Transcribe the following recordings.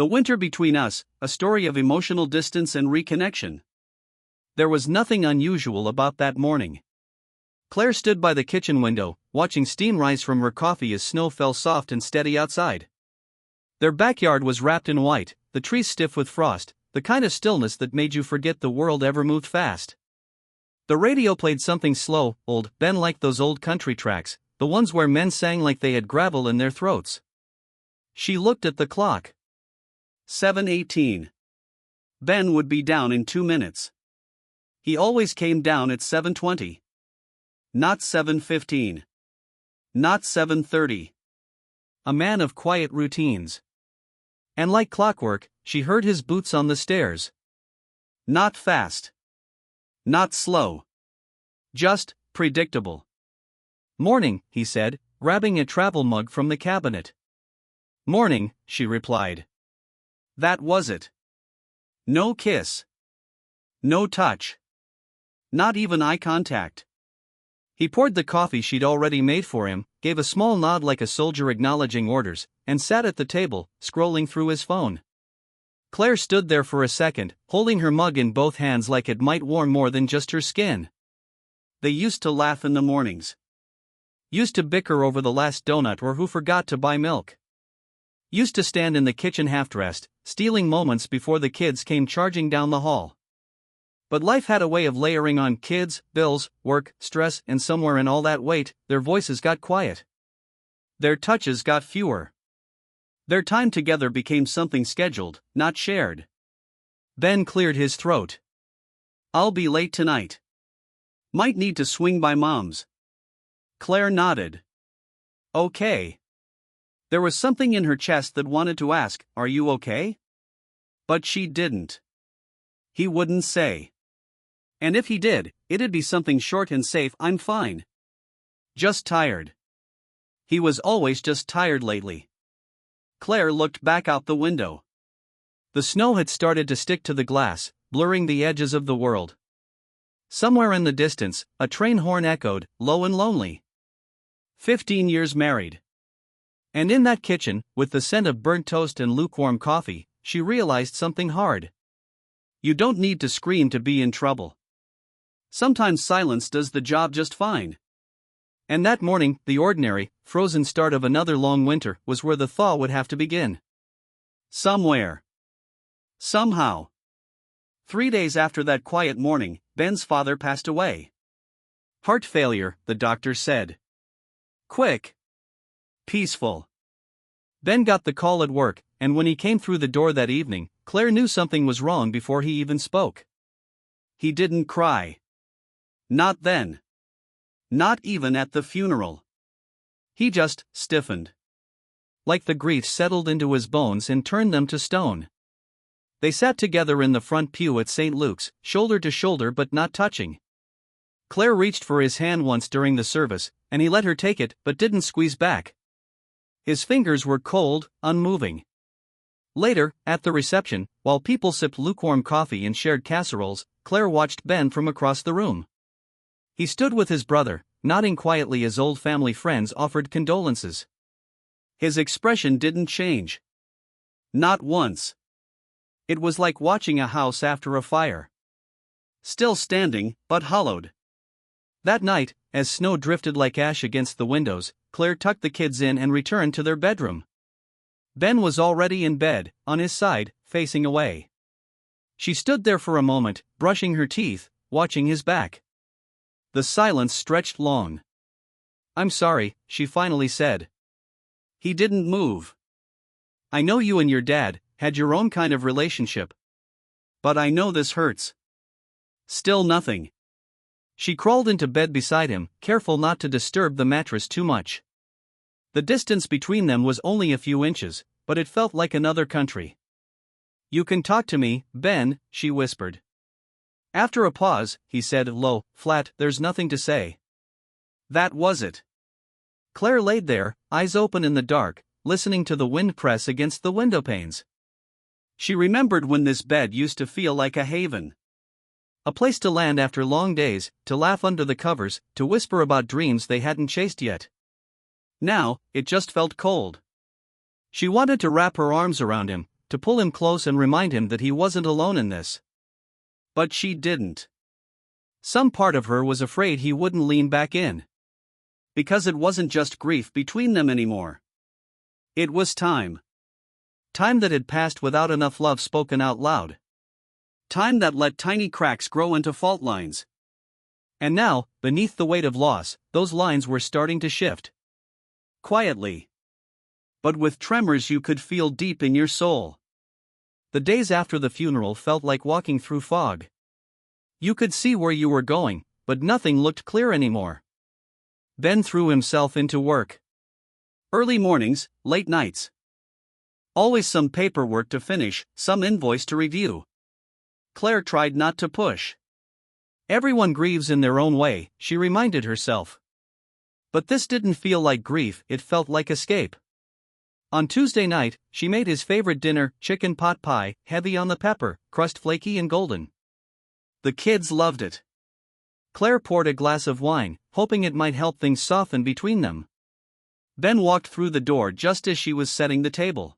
The Winter Between Us, a story of emotional distance and reconnection. There was nothing unusual about that morning. Claire stood by the kitchen window, watching steam rise from her coffee as snow fell soft and steady outside. Their backyard was wrapped in white, the trees stiff with frost, the kind of stillness that made you forget the world ever moved fast. The radio played something slow, old, Ben, like those old country tracks, the ones where men sang like they had gravel in their throats. She looked at the clock. 7:18. Ben would be down in 2 minutes. He always came down at 7:20. Not 7:15. Not 7:30. A man of quiet routines. And like clockwork, she heard his boots on the stairs. Not fast. Not slow. Just predictable. "Morning," he said, grabbing a travel mug from the cabinet. "Morning," she replied. That was it. No kiss. No touch. Not even eye contact. He poured the coffee she'd already made for him, gave a small nod like a soldier acknowledging orders, and sat at the table, scrolling through his phone. Claire stood there for a second, holding her mug in both hands like it might warm more than just her skin. They used to laugh in the mornings. Used to bicker over the last donut or who forgot to buy milk. Used to stand in the kitchen half-dressed, stealing moments before the kids came charging down the hall. But life had a way of layering on kids, bills, work, stress, and somewhere in all that weight, their voices got quiet. Their touches got fewer. Their time together became something scheduled, not shared. Ben cleared his throat. "I'll be late tonight. Might need to swing by Mom's." Claire nodded. "Okay." There was something in her chest that wanted to ask, "Are you okay?" But she didn't. He wouldn't say. And if he did, it'd be something short and safe, "I'm fine. Just tired." He was always just tired lately. Claire looked back out the window. The snow had started to stick to the glass, blurring the edges of the world. Somewhere in the distance, a train horn echoed, low and lonely. 15 years married. And in that kitchen, with the scent of burnt toast and lukewarm coffee, she realized something hard. You don't need to scream to be in trouble. Sometimes silence does the job just fine. And that morning, the ordinary, frozen start of another long winter was where the thaw would have to begin. Somewhere. Somehow. 3 days after that quiet morning, Ben's father passed away. Heart failure, the doctor said. Quick. Peaceful. Ben got the call at work, and when he came through the door that evening, Claire knew something was wrong before he even spoke. He didn't cry. Not then. Not even at the funeral. He just stiffened. Like the grief settled into his bones and turned them to stone. They sat together in the front pew at St. Luke's, shoulder to shoulder but not touching. Claire reached for his hand once during the service, and he let her take it but didn't squeeze back. His fingers were cold, unmoving. Later, at the reception, while people sipped lukewarm coffee and shared casseroles, Claire watched Ben from across the room. He stood with his brother, nodding quietly as old family friends offered condolences. His expression didn't change. Not once. It was like watching a house after a fire. Still standing, but hollowed. That night, as snow drifted like ash against the windows, Claire tucked the kids in and returned to their bedroom. Ben was already in bed, on his side, facing away. She stood there for a moment, brushing her teeth, watching his back. The silence stretched long. "I'm sorry," she finally said. He didn't move. "I know you and your dad had your own kind of relationship. But I know this hurts." Still nothing. She crawled into bed beside him, careful not to disturb the mattress too much. The distance between them was only a few inches, but it felt like another country. "You can talk to me, Ben," she whispered. After a pause, he said low, flat, "There's nothing to say." That was it. Claire laid there, eyes open in the dark, listening to the wind press against the window panes. She remembered when this bed used to feel like a haven. A place to land after long days, to laugh under the covers, to whisper about dreams they hadn't chased yet. Now, it just felt cold. She wanted to wrap her arms around him, to pull him close and remind him that he wasn't alone in this. But she didn't. Some part of her was afraid he wouldn't lean back in. Because it wasn't just grief between them anymore. It was time. Time that had passed without enough love spoken out loud. Time that let tiny cracks grow into fault lines. And now, beneath the weight of loss, those lines were starting to shift. Quietly. But with tremors you could feel deep in your soul. The days after the funeral felt like walking through fog. You could see where you were going, but nothing looked clear anymore. Ben threw himself into work. Early mornings, late nights. Always some paperwork to finish, some invoice to review. Claire tried not to push. Everyone grieves in their own way, she reminded herself. But this didn't feel like grief, it felt like escape. On Tuesday night, she made his favorite dinner, chicken pot pie, heavy on the pepper, crust flaky and golden. The kids loved it. Claire poured a glass of wine, hoping it might help things soften between them. Ben walked through the door just as she was setting the table.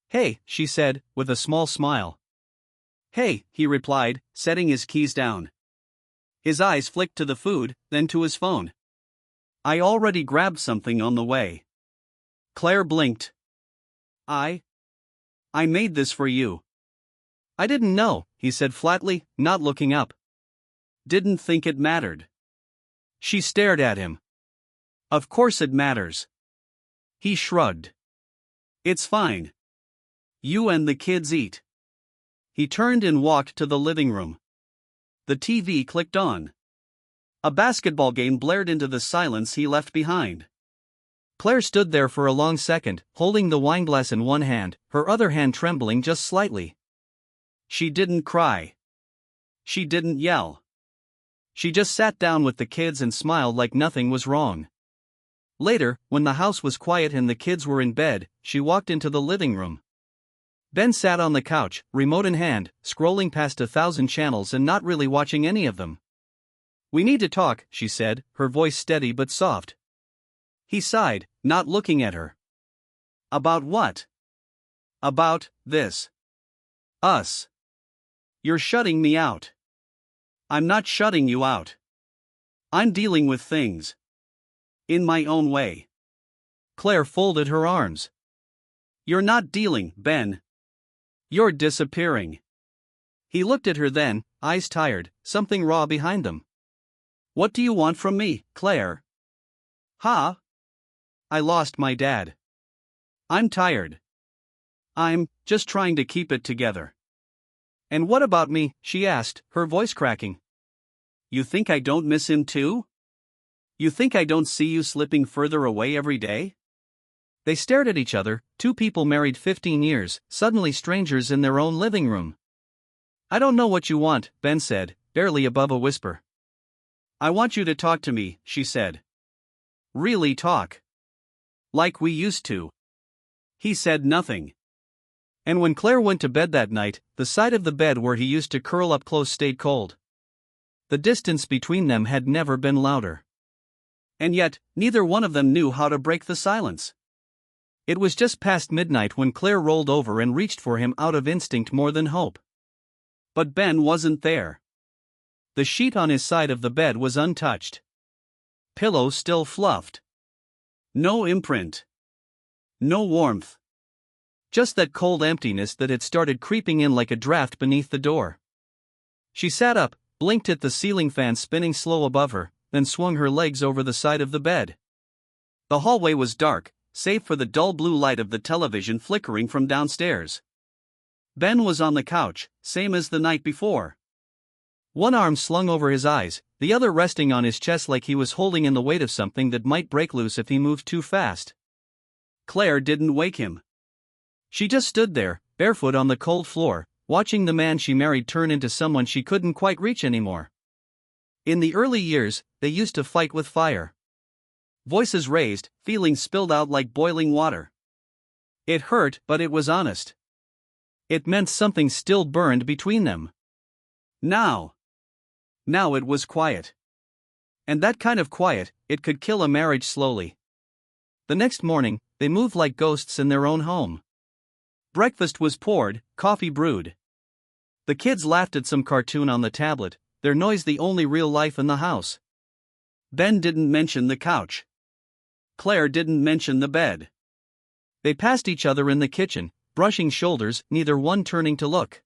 "Hey," she said, with a small smile. "Hey," he replied, setting his keys down. His eyes flicked to the food, then to his phone. "I already grabbed something on the way." Claire blinked. I made this for you." "I didn't know," he said flatly, not looking up. "Didn't think it mattered." She stared at him. "Of course it matters." He shrugged. "It's fine. You and the kids eat." He turned and walked to the living room. The TV clicked on. A basketball game blared into the silence he left behind. Claire stood there for a long second, holding the wineglass in one hand, her other hand trembling just slightly. She didn't cry. She didn't yell. She just sat down with the kids and smiled like nothing was wrong. Later, when the house was quiet and the kids were in bed, she walked into the living room. Ben sat on the couch, remote in hand, scrolling past 1,000 channels and not really watching any of them. "We need to talk," she said, her voice steady but soft. He sighed, not looking at her. "About what?" "About this. Us. You're shutting me out." "I'm not shutting you out. I'm dealing with things. In my own way." Claire folded her arms. "You're not dealing, Ben. You're disappearing." He looked at her then, eyes tired, something raw behind them. "What do you want from me, Claire?" "Huh? I lost my dad. I'm tired. I'm just trying to keep it together." "And what about me?" she asked, her voice cracking. "You think I don't miss him too? You think I don't see you slipping further away every day?" They stared at each other, two people married 15 years, suddenly strangers in their own living room. "I don't know what you want," Ben said, barely above a whisper. "I want you to talk to me," she said. "Really talk. Like we used to." He said nothing. And when Claire went to bed that night, the side of the bed where he used to curl up close stayed cold. The distance between them had never been louder. And yet, neither one of them knew how to break the silence. It was just past midnight when Claire rolled over and reached for him out of instinct more than hope. But Ben wasn't there. The sheet on his side of the bed was untouched. Pillow still fluffed. No imprint. No warmth. Just that cold emptiness that had started creeping in like a draft beneath the door. She sat up, blinked at the ceiling fan spinning slow above her, then swung her legs over the side of the bed. The hallway was dark, save for the dull blue light of the television flickering from downstairs. Ben was on the couch, same as the night before. One arm slung over his eyes, the other resting on his chest like he was holding in the weight of something that might break loose if he moved too fast. Claire didn't wake him. She just stood there, barefoot on the cold floor, watching the man she married turn into someone she couldn't quite reach anymore. In the early years, they used to fight with fire. Voices raised, feelings spilled out like boiling water. It hurt, but it was honest. It meant something still burned between them. Now it was quiet. And that kind of quiet, it could kill a marriage slowly. The next morning, they moved like ghosts in their own home. Breakfast was poured, coffee brewed. The kids laughed at some cartoon on the tablet, their noise the only real life in the house. Ben didn't mention the couch. Claire didn't mention the bed. They passed each other in the kitchen, brushing shoulders, neither one turning to look.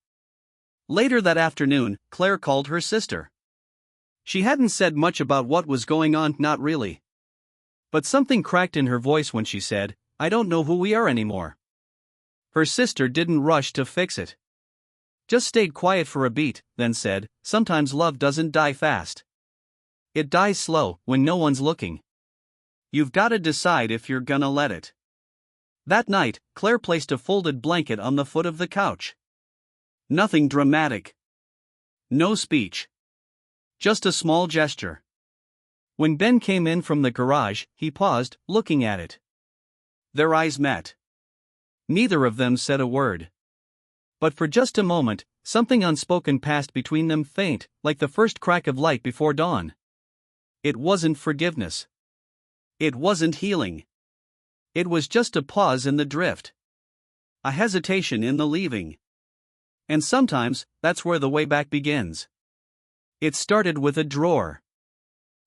Later that afternoon, Claire called her sister. She hadn't said much about what was going on, not really. But something cracked in her voice when she said, "I don't know who we are anymore." Her sister didn't rush to fix it. Just stayed quiet for a beat, then said, "Sometimes love doesn't die fast. It dies slow, when no one's looking. You've gotta decide if you're gonna let it." That night, Claire placed a folded blanket on the foot of the couch. Nothing dramatic. No speech. Just a small gesture. When Ben came in from the garage, he paused, looking at it. Their eyes met. Neither of them said a word. But for just a moment, something unspoken passed between them, faint, like the first crack of light before dawn. It wasn't forgiveness. It wasn't healing. It was just a pause in the drift. A hesitation in the leaving. And sometimes, that's where the way back begins. It started with a drawer.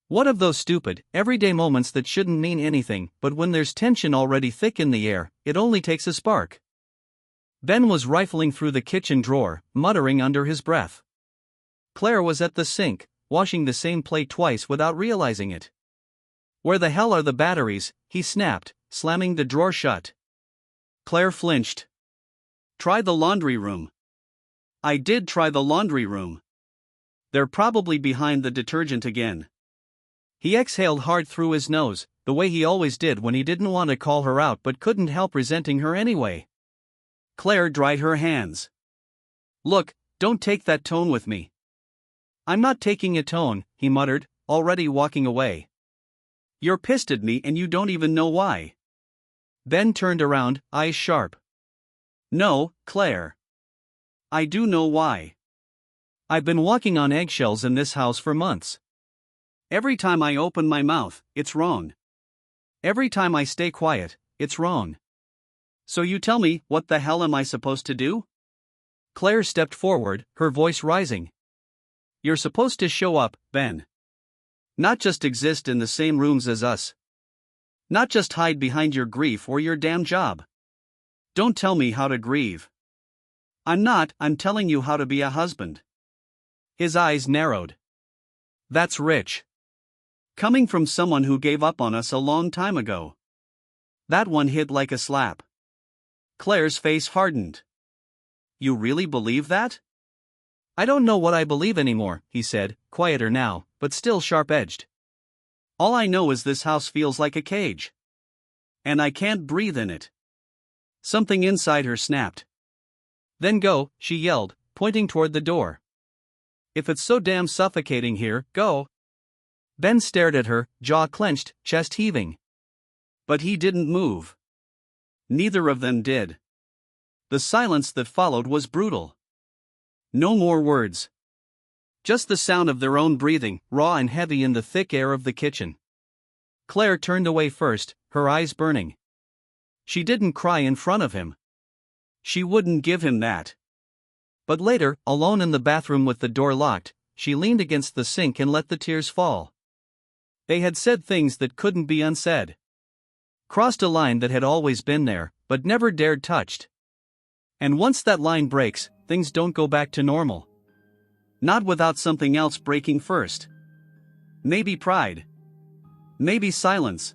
One of those stupid, everyday moments that shouldn't mean anything, but when there's tension already thick in the air, it only takes a spark. Ben was rifling through the kitchen drawer, muttering under his breath. Claire was at the sink, washing the same plate twice without realizing it. "Where the hell are the batteries?" he snapped, slamming the drawer shut. Claire flinched. "Try the laundry room." "I did try the laundry room. They're probably behind the detergent again." He exhaled hard through his nose, the way he always did when he didn't want to call her out but couldn't help resenting her anyway. Claire dried her hands. "Look, don't take that tone with me." "I'm not taking a tone," he muttered, already walking away. "You're pissed at me and you don't even know why." Ben turned around, eyes sharp. "No, Claire. I do know why. I've been walking on eggshells in this house for months. Every time I open my mouth, it's wrong. Every time I stay quiet, it's wrong. So you tell me, what the hell am I supposed to do?" Claire stepped forward, her voice rising. "You're supposed to show up, Ben. Not just exist in the same rooms as us. Not just hide behind your grief or your damn job. Don't tell me how to grieve. I'm telling you how to be a husband." His eyes narrowed. "That's rich. Coming from someone who gave up on us a long time ago." That one hit like a slap. Claire's face hardened. "You really believe that?" "I don't know what I believe anymore," he said, quieter now, but still sharp-edged. "All I know is this house feels like a cage. And I can't breathe in it." Something inside her snapped. "Then go," she yelled, pointing toward the door. "If it's so damn suffocating here, go." Ben stared at her, jaw clenched, chest heaving. But he didn't move. Neither of them did. The silence that followed was brutal. No more words. Just the sound of their own breathing, raw and heavy in the thick air of the kitchen. Claire turned away first, her eyes burning. She didn't cry in front of him. She wouldn't give him that. But later, alone in the bathroom with the door locked, she leaned against the sink and let the tears fall. They had said things that couldn't be unsaid. Crossed a line that had always been there, but never dared touched. And once that line breaks, things don't go back to normal. Not without something else breaking first. Maybe pride. Maybe silence.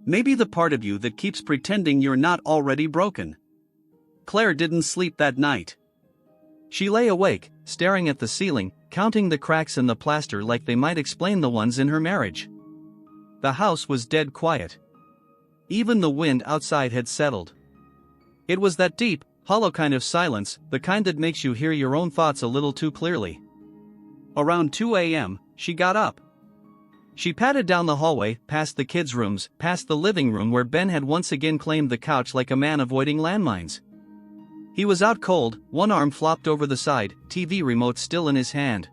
Maybe the part of you that keeps pretending you're not already broken. Claire didn't sleep that night. She lay awake, staring at the ceiling, counting the cracks in the plaster like they might explain the ones in her marriage. The house was dead quiet. Even the wind outside had settled. It was that deep, hollow kind of silence, the kind that makes you hear your own thoughts a little too clearly. Around 2 a.m., she got up. She padded down the hallway, past the kids' rooms, past the living room where Ben had once again claimed the couch like a man avoiding landmines. He was out cold, one arm flopped over the side, TV remote still in his hand.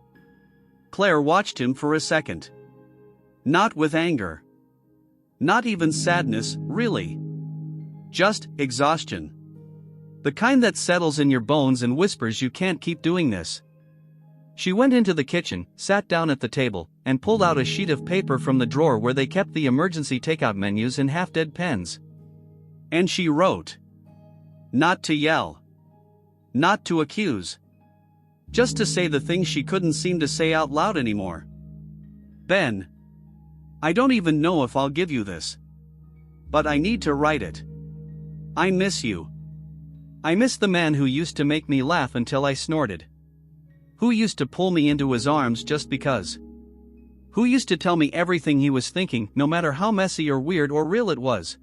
Claire watched him for a second. Not with anger. Not even sadness, really. Just exhaustion. The kind that settles in your bones and whispers you can't keep doing this. She went into the kitchen, sat down at the table, and pulled out a sheet of paper from the drawer where they kept the emergency takeout menus and half-dead pens. And she wrote. Not to yell. Not to accuse. Just to say the things she couldn't seem to say out loud anymore. Ben. I don't even know if I'll give you this. But I need to write it. I miss you. I miss the man who used to make me laugh until I snorted. Who used to pull me into his arms just because. Who used to tell me everything he was thinking, no matter how messy or weird or real it was.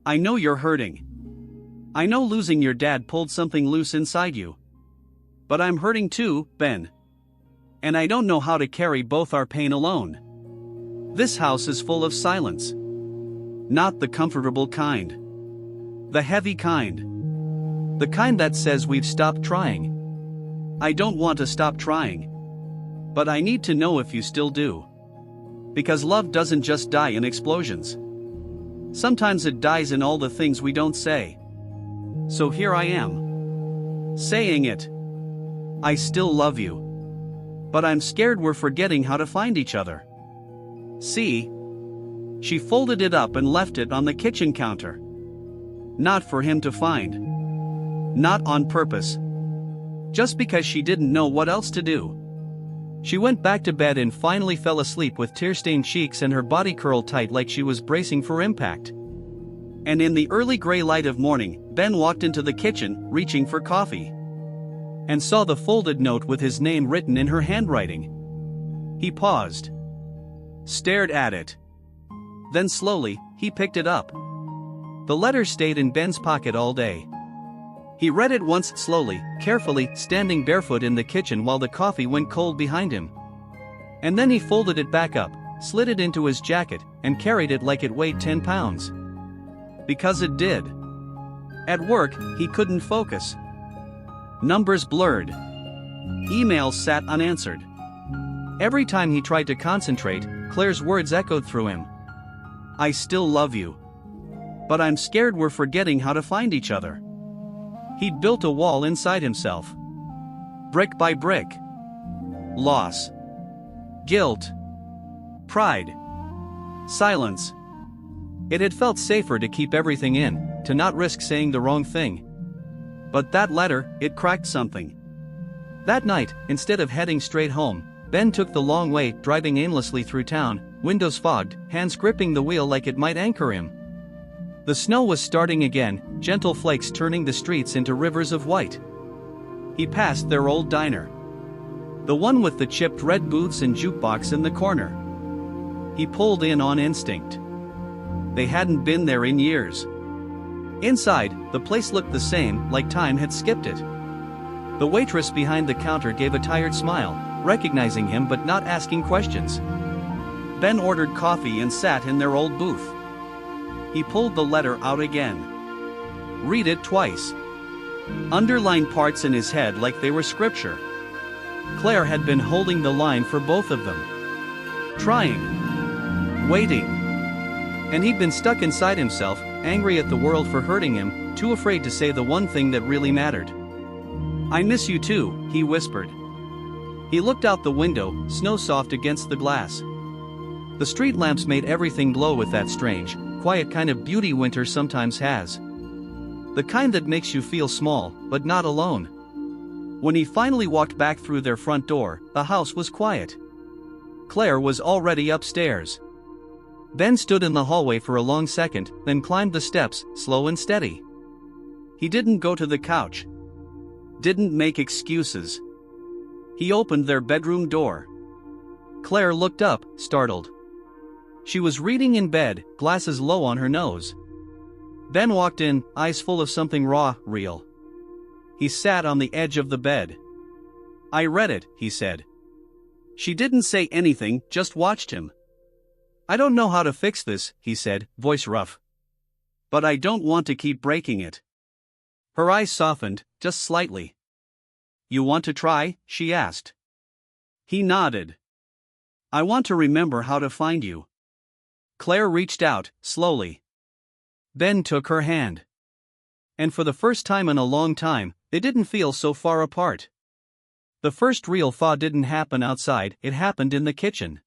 I know you're hurting. I know losing your dad pulled something loose inside you. But I'm hurting too, Ben. And I don't know how to carry both our pain alone. This house is full of silence. Not the comfortable kind. The heavy kind. The kind that says we've stopped trying. I don't want to stop trying. But I need to know if you still do. Because love doesn't just die in explosions. Sometimes it dies in all the things we don't say. So here I am. Saying it. I still love you. But I'm scared we're forgetting how to find each other. See? She folded it up and left it on the kitchen counter. Not for him to find. Not on purpose. Just because she didn't know what else to do. She went back to bed and finally fell asleep with tear-stained cheeks and her body curled tight like she was bracing for impact. And in the early gray light of morning, Ben walked into the kitchen, reaching for coffee. And saw the folded note with his name written in her handwriting. He paused. Stared at it. Then slowly, he picked it up. The letter stayed in Ben's pocket all day. He read it once slowly, carefully, standing barefoot in the kitchen while the coffee went cold behind him. And then he folded it back up, slid it into his jacket, and carried it like it weighed 10 pounds. Because it did. At work, he couldn't focus. Numbers blurred. Emails sat unanswered. Every time he tried to concentrate, Claire's words echoed through him. I still love you. But I'm scared we're forgetting how to find each other. He'd built a wall inside himself. Brick by brick. Loss. Guilt. Pride. Silence. It had felt safer to keep everything in, to not risk saying the wrong thing. But that letter, it cracked something. That night, instead of heading straight home, Ben took the long way, driving aimlessly through town, windows fogged, hands gripping the wheel like it might anchor him. The snow was starting again, gentle flakes turning the streets into rivers of white. He passed their old diner. The one with the chipped red booths and jukebox in the corner. He pulled in on instinct. They hadn't been there in years. Inside, the place looked the same, like time had skipped it. The waitress behind the counter gave a tired smile, recognizing him but not asking questions. Ben ordered coffee and sat in their old booth. He pulled the letter out again. Read it twice. Underlined parts in his head like they were scripture. Claire had been holding the line for both of them. Trying. Waiting. And he'd been stuck inside himself, angry at the world for hurting him, too afraid to say the one thing that really mattered. I miss you too, he whispered. He looked out the window, snow soft against the glass. The street lamps made everything glow with that strange, quiet kind of beauty winter sometimes has. The kind that makes you feel small, but not alone. When he finally walked back through their front door, the house was quiet. Claire was already upstairs. Ben stood in the hallway for a long second, then climbed the steps, slow and steady. He didn't go to the couch. Didn't make excuses. He opened their bedroom door. Claire looked up, startled. She was reading in bed, glasses low on her nose. Ben walked in, eyes full of something raw, real. He sat on the edge of the bed. I read it, he said. She didn't say anything, just watched him. I don't know how to fix this, he said, voice rough. But I don't want to keep breaking it. Her eyes softened, just slightly. You want to try? She asked. He nodded. I want to remember how to find you. Claire reached out, slowly. Ben took her hand. And for the first time in a long time, they didn't feel so far apart. The first real thaw didn't happen outside, it happened in the kitchen.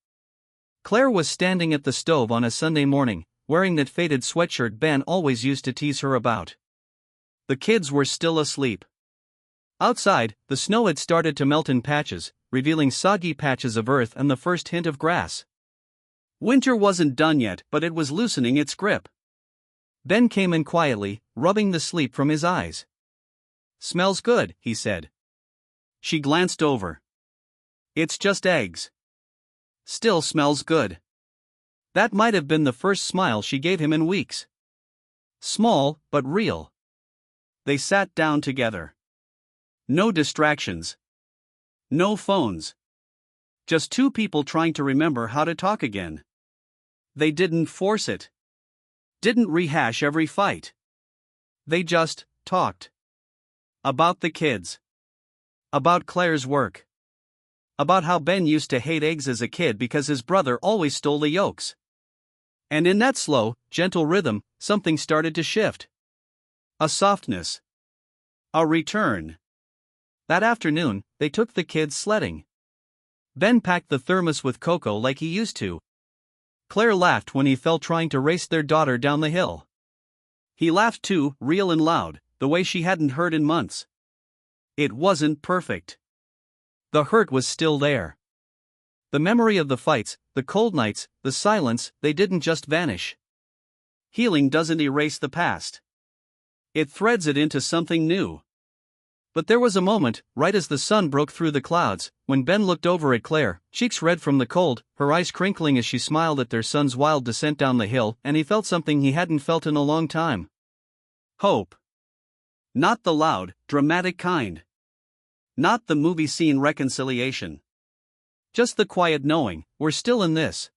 Claire was standing at the stove on a Sunday morning, wearing that faded sweatshirt Ben always used to tease her about. The kids were still asleep. Outside, the snow had started to melt in patches, revealing soggy patches of earth and the first hint of grass. Winter wasn't done yet, but it was loosening its grip. Ben came in quietly, rubbing the sleep from his eyes. "Smells good," he said. She glanced over. "It's just eggs." "Still smells good." That might have been the first smile she gave him in weeks. Small, but real. They sat down together. No distractions. No phones. Just two people trying to remember how to talk again. They didn't force it. Didn't rehash every fight. They just talked. About the kids. About Claire's work. About how Ben used to hate eggs as a kid because his brother always stole the yolks. And in that slow, gentle rhythm, something started to shift. A softness. A return. That afternoon, they took the kids sledding. Ben packed the thermos with cocoa like he used to. Claire laughed when he fell trying to race their daughter down the hill. He laughed too, real and loud, the way she hadn't heard in months. It wasn't perfect. The hurt was still there. The memory of the fights, the cold nights, the silence, they didn't just vanish. Healing doesn't erase the past. It threads it into something new. But there was a moment, right as the sun broke through the clouds, when Ben looked over at Claire, cheeks red from the cold, her eyes crinkling as she smiled at their son's wild descent down the hill, and he felt something he hadn't felt in a long time. Hope. Not the loud, dramatic kind. Not the movie scene reconciliation. Just the quiet knowing, we're still in this.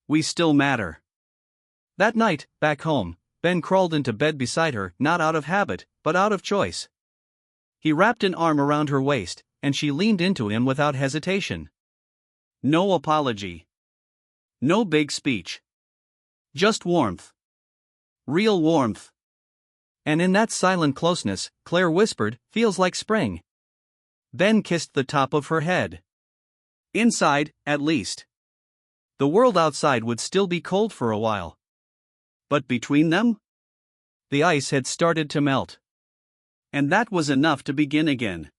We still matter. That night, back home, Ben crawled into bed beside her, not out of habit, but out of choice. He wrapped an arm around her waist, and she leaned into him without hesitation. No apology. No big speech. Just warmth. Real warmth. And in that silent closeness, Claire whispered, "Feels like spring." Ben kissed the top of her head. Inside, at least. The world outside would still be cold for a while. But between them? The ice had started to melt. And that was enough to begin again.